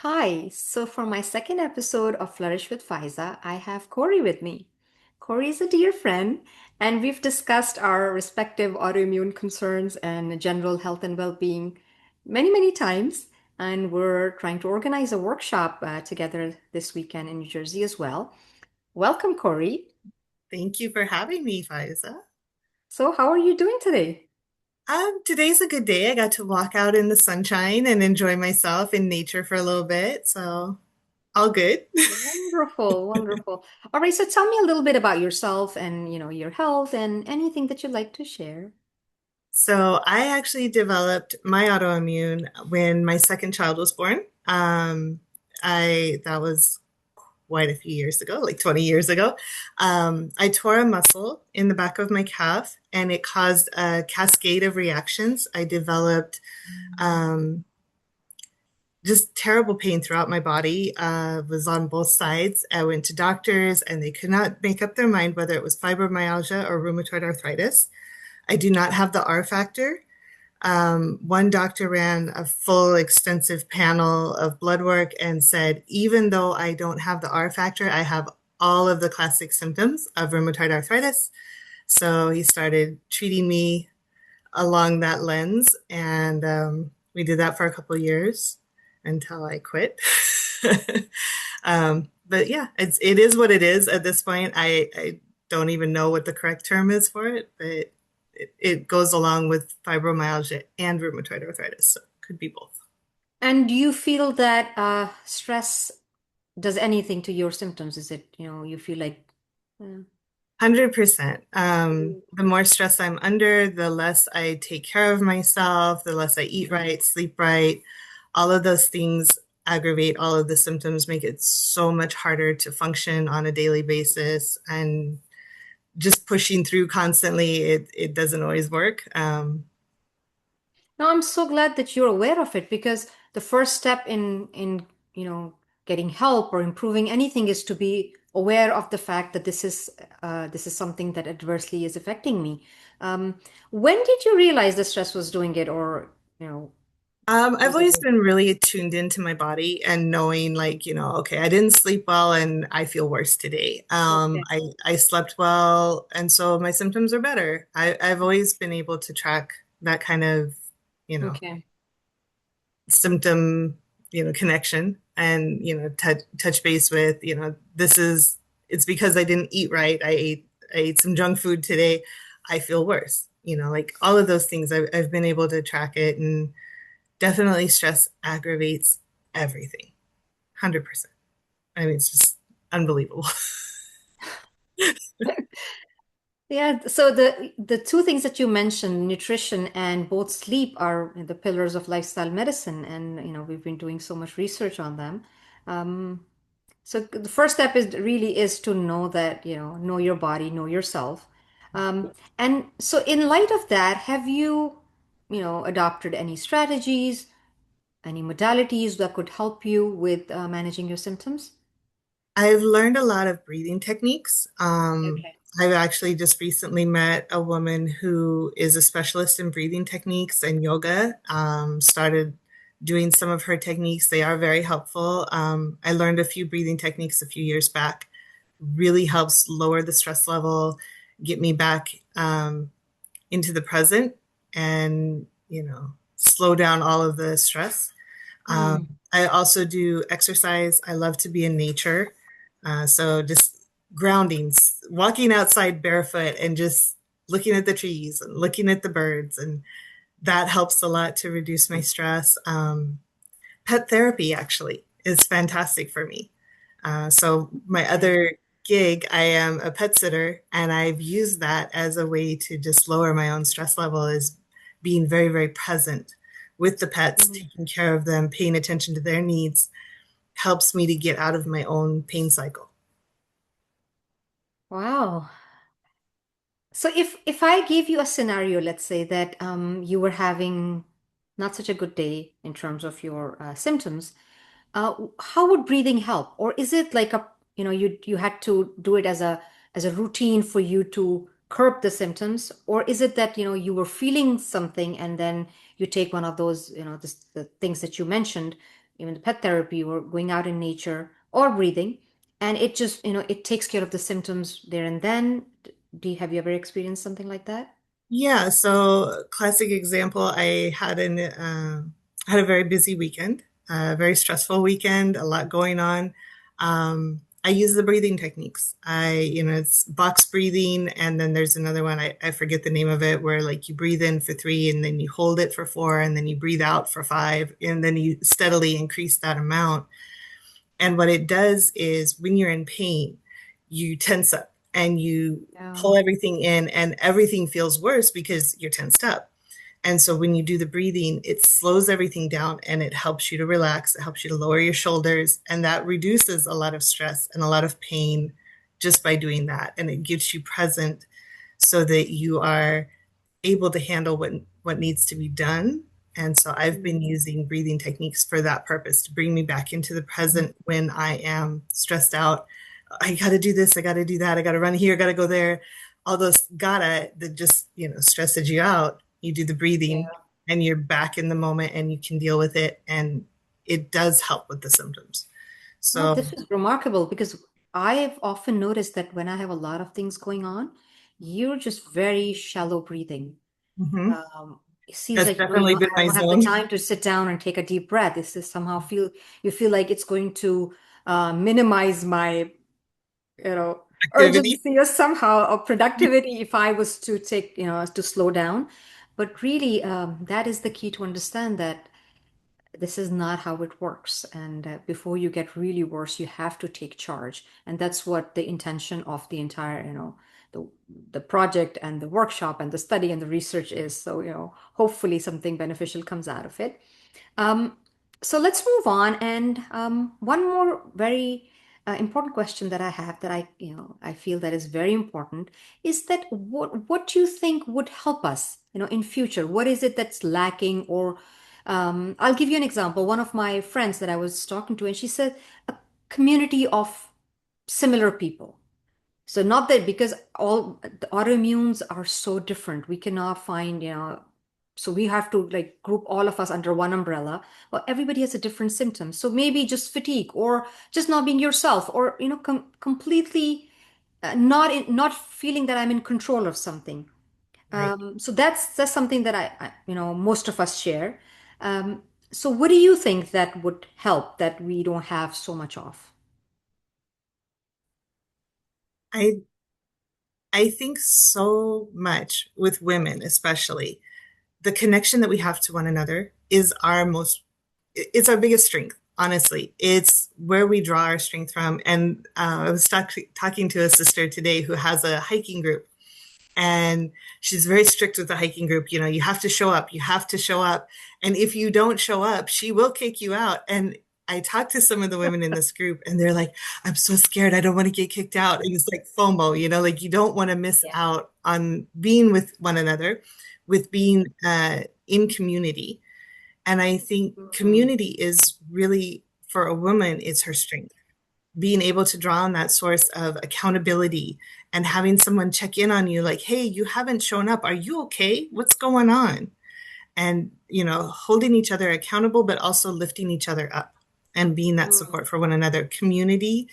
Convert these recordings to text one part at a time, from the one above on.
Hi, so for my second episode of Flourish with Faiza, I have Corrie with me. Corrie is a dear friend, and we've discussed our respective autoimmune concerns and general health and well being many, many times. And we're trying to organize a workshop together this weekend in New Jersey as well. Welcome, Corrie. Thank you for having me, Faiza. So, how are you doing today? Today's a good day. I got to walk out in the sunshine and enjoy myself in nature for a little bit, so all good. Wonderful, wonderful. All right, so tell me a little bit about yourself and, your health and anything that you'd like to share. So I actually developed my autoimmune when my second child was born. I that was quite a few years ago, like 20 years ago. I tore a muscle in the back of my calf, and it caused a cascade of reactions. I developed um, just terrible pain throughout my body. Was on both sides. I went to doctors and they could not make up their mind whether it was fibromyalgia or rheumatoid arthritis. I do not have the R factor. One doctor ran a full extensive panel of blood work and said, even though I don't have the R factor, I have all of the classic symptoms of rheumatoid arthritis. So he started treating me along that lens. And we did that for a couple of years until I quit. But yeah, it is what it is at this point. I don't even know what the correct term is for it, but it goes along with fibromyalgia and rheumatoid arthritis. So it could be both. And do you feel that stress does anything to your symptoms? Is it, you feel like, uh, 100%. The more stress I'm under, the less I take care of myself, the less I eat right, sleep right. All of those things aggravate all of the symptoms, make it so much harder to function on a daily basis. And just pushing through constantly, it doesn't always work. no, I'm so glad that you're aware of it because the first step in getting help or improving anything is to be aware of the fact that this is something that adversely is affecting me. When did you realize the stress was doing it, or you know, I've always been really tuned into my body and knowing, like, okay, I didn't sleep well and I feel worse today. okay, I slept well and so my symptoms are better. I've always been able to track that kind of, you know, okay. symptom, connection and, touch base with, it's because I didn't eat right. I ate some junk food today. I feel worse. Like all of those things, I've been able to track it, and definitely stress aggravates everything. 100%. I mean, it's just unbelievable. Yeah, so the two things that you mentioned, nutrition and both sleep, are the pillars of lifestyle medicine, and we've been doing so much research on them. Um, so the first step is to know that know your body, know yourself, and so in light of that, have you adopted any strategies, any modalities that could help you with managing your symptoms? I've learned a lot of breathing techniques. Okay. I've actually just recently met a woman who is a specialist in breathing techniques and yoga. Started doing some of her techniques. They are very helpful. I learned a few breathing techniques a few years back. Really helps lower the stress level, get me back into the present, and, slow down all of the stress. Mm. I also do exercise. I love to be in nature. So just grounding, walking outside barefoot and just looking at the trees and looking at the birds. And that helps a lot to reduce my stress. Pet therapy actually is fantastic for me. So my Okay. other gig, I am a pet sitter, and I've used that as a way to just lower my own stress level, is being very, very present with the pets, Mhm. taking care of them, paying attention to their needs, helps me to get out of my own pain cycle. Wow. So if I gave you a scenario, let's say that you were having not such a good day in terms of your symptoms, how would breathing help? Or is it like you had to do it as a routine for you to curb the symptoms? Or is it that you were feeling something and then you take one of those the things that you mentioned even the pet therapy or going out in nature or breathing, and it just, it takes care of the symptoms there and then. Have you ever experienced something like that? Yeah, so classic example, I had a very busy weekend, a very stressful weekend, a lot going on. I use the breathing techniques. It's box breathing, and then there's another one, I forget the name of it, where like you breathe in for 3 and then you hold it for 4 and then you breathe out for 5 and then you steadily increase that amount. And what it does is when you're in pain, you tense up and you Yeah. pull everything in, and everything feels worse because you're tensed up. And so when you do the breathing, it slows everything down and it helps you to relax. It helps you to lower your shoulders. And that reduces a lot of stress and a lot of pain just by doing that. And it gets you present so that you are able to handle what needs to be done. And so I've been Mm. using breathing techniques for that purpose to bring me back into the present when I am stressed out. I got to do this, I got to do that, I got to run here, got to go there. All those gotta that just, stresses you out. You do the breathing Yeah. and you're back in the moment and you can deal with it. And it does help with the symptoms. Well, So, this is remarkable because I've often noticed that when I have a lot of things going on, you're just very shallow breathing. mhm, It seems that's like definitely been I my don't have the zone. time to sit down and take a deep breath. This is somehow feel you feel like it's going to minimize my, you know, Activity. urgency or somehow or productivity if I was to take, to slow down. But really, that is the key to understand that this is not how it works. And before you get really worse, you have to take charge. And that's what the intention of the entire, the the project and the workshop and the study and the research is. So, hopefully something beneficial comes out of it. Um, so let's move on. And one more very important question that I have that I feel that is very important is that what do you think would help us, in future? What is it that's lacking? Or I'll give you an example. One of my friends that I was talking to, and she said a community of similar people. So not that because all the autoimmunes are so different, we cannot find, so we have to like group all of us under one umbrella. Well, everybody has a different symptom. So maybe just fatigue or just not being yourself or, completely not feeling that I'm in control of something. Right. So that's something that most of us share. Um, so what do you think that would help that we don't have so much of? I I think so much with women, especially the connection that we have to one another is it's our biggest strength. Honestly, it's where we draw our strength from. And I was talking to a sister today who has a hiking group, and she's very strict with the hiking group. You have to show up, you have to show up. And if you don't show up, she will kick you out. And I talked to some of the women in this group and they're like, I'm so scared. I don't want to get kicked out. And it's like FOMO, like you don't want to miss Yeah. out on being with one another, with being in community. And I think Mm. community is really, for a woman, it's her strength, being able to draw on that source of accountability and having someone check in on you like, hey, you haven't shown up, are you okay, what's going on? And holding each other accountable but also lifting each other up and being that Mm. support for one another. Community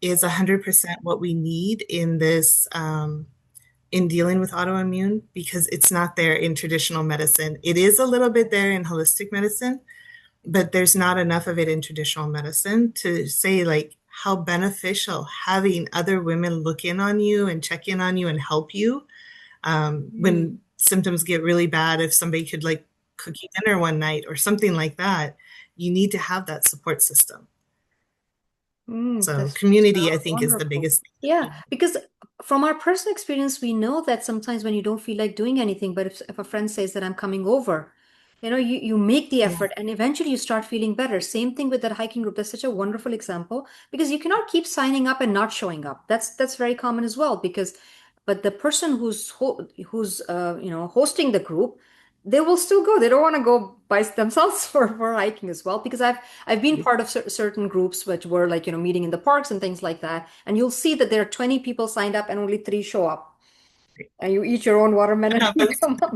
is 100% what we need in this, in dealing with autoimmune, because it's not there in traditional medicine. It is a little bit there in holistic medicine, but there's not enough of it in traditional medicine to say like how beneficial having other women look in on you and check in on you and help you Mm. when symptoms get really bad. If somebody could like cook you dinner one night or something like that, you need to have that support system. So This community, I sounds think, is the wonderful. biggest Yeah, thing. because from our personal experience, we know that sometimes when you don't feel like doing anything, but if a friend says that I'm coming over, you make the Yeah. effort and eventually you start feeling better. Same thing with that hiking group. That's such a wonderful example because you cannot keep signing up and not showing up. That's very common as well because, but the person who's hosting the group, they will still go. They don't want to go by themselves for hiking as well because I've been part of certain groups which were like, meeting in the parks and things like that. And you'll see that there are 20 people signed up and only three show up. and you eat your own watermelon and happens. come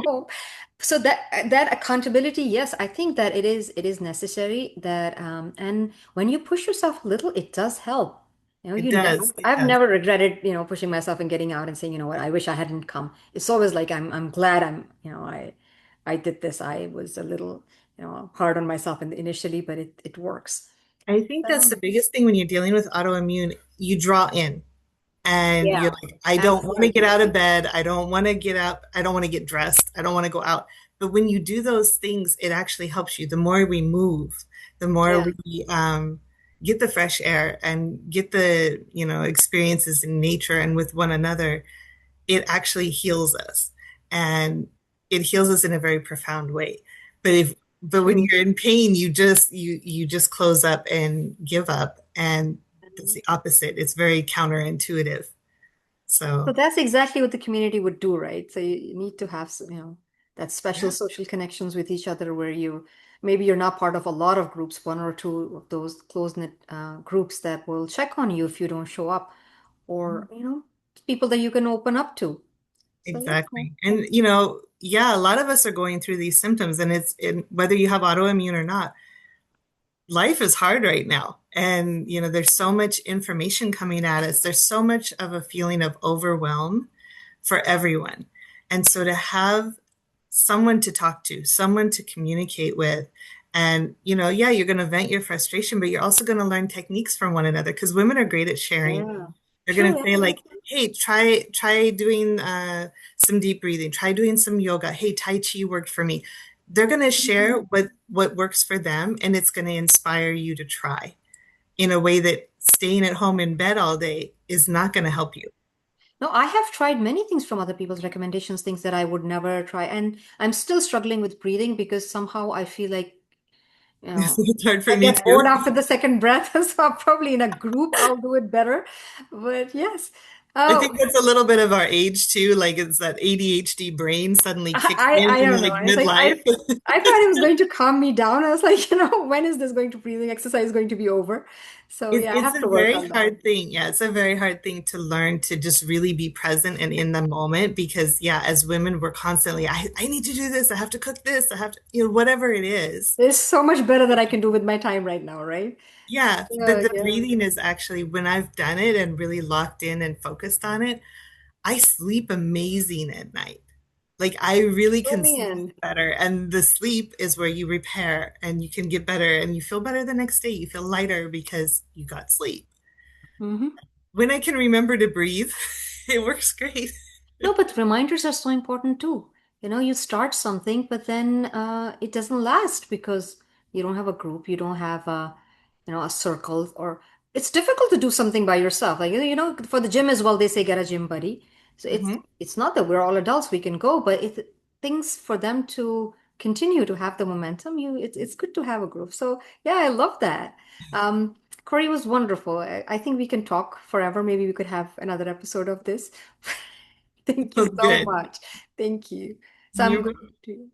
home. So that accountability, yes, I think that it is necessary that and when you push yourself a little, it does help. It does. It I've does. never regretted, pushing myself and getting out and saying, you know what, I wish I hadn't come. It's always like I'm glad I did this. I was a little, hard on myself initially, but it works. I think that's So the biggest thing when you're dealing with autoimmune. You draw in and you're yeah, like, I don't want to get absolutely. out of bed. I don't want to get up. I don't want to get dressed. I don't want to go out. But when you do those things, it actually helps you. The more we move, the more Yeah. we get the fresh air and get the, experiences in nature and with one another, it actually heals us. And it heals us in a very profound way. But if but when you're in pain, you just close up and give up. And it's the opposite. It's very counterintuitive. So So that's exactly what the community would do, right? So you need to have, that special yeah, social connections with each other where maybe you're not part of a lot of groups, one or two of those close-knit groups that will check on you if you don't show up, or, people that you can open up to. So yeah, exactly. And yeah, a lot of us are going through these symptoms, and whether you have autoimmune or not, life is hard right now. And there's so much information coming at us. There's so much of a feeling of overwhelm for everyone. And so to have someone to talk to, someone to communicate with, and yeah, you're going to vent your frustration, but you're also going to learn techniques from one another because women are great at sharing. yeah. They're going to True, say like, "Hey, try doing some deep breathing. Try doing some yoga. Hey, Tai Chi worked for me." They're going to yeah. share what works for them, and it's going to inspire you to try in a way that staying at home in bed all day is not going to help you. No, I have tried many things from other people's recommendations, things that I would never try. And I'm still struggling with breathing because somehow I feel like, you know, It's hard for I me get bored too. after the second breath. So probably in a group I'll do it better. But yes. I Oh, think that's a little bit of our age too. Like it's that ADHD brain suddenly kicks in I in don't know. like I was like, midlife. I thought it was going to calm me down. I was like, when is this going to breathing exercise going to be over? So It's, yeah, I it's have a to work very on that. hard thing. Yeah, it's a very hard thing to learn to just really be present and in the moment because, yeah, as women, we're constantly, I need to do this. I have to cook this. I have to, whatever it is. There's so much better that I can do with my time right now, right? Yeah, but So the yeah. breathing is actually, when I've done it and really locked in and focused on it, I sleep amazing at night. Like I really Oh can sleep man. better. And the sleep is where you repair and you can get better and you feel better the next day. You feel lighter because you got sleep. Hmm. When I can remember to breathe, it works great. No, but reminders are so important too. You start something, but then it doesn't last because you don't have a group, you don't have a circle, or it's difficult to do something by yourself. Like, for the gym as well, they say get a gym buddy. So it's Mhm. it's not that we're all adults, we can go, but things for them to continue to have the momentum, it's good to have a group. So yeah, I love that. Um, Corey was wonderful. I think we can talk forever. Maybe we could have another episode of this. Thank you Oh, so good. much. Thank you. So I'm You're going to.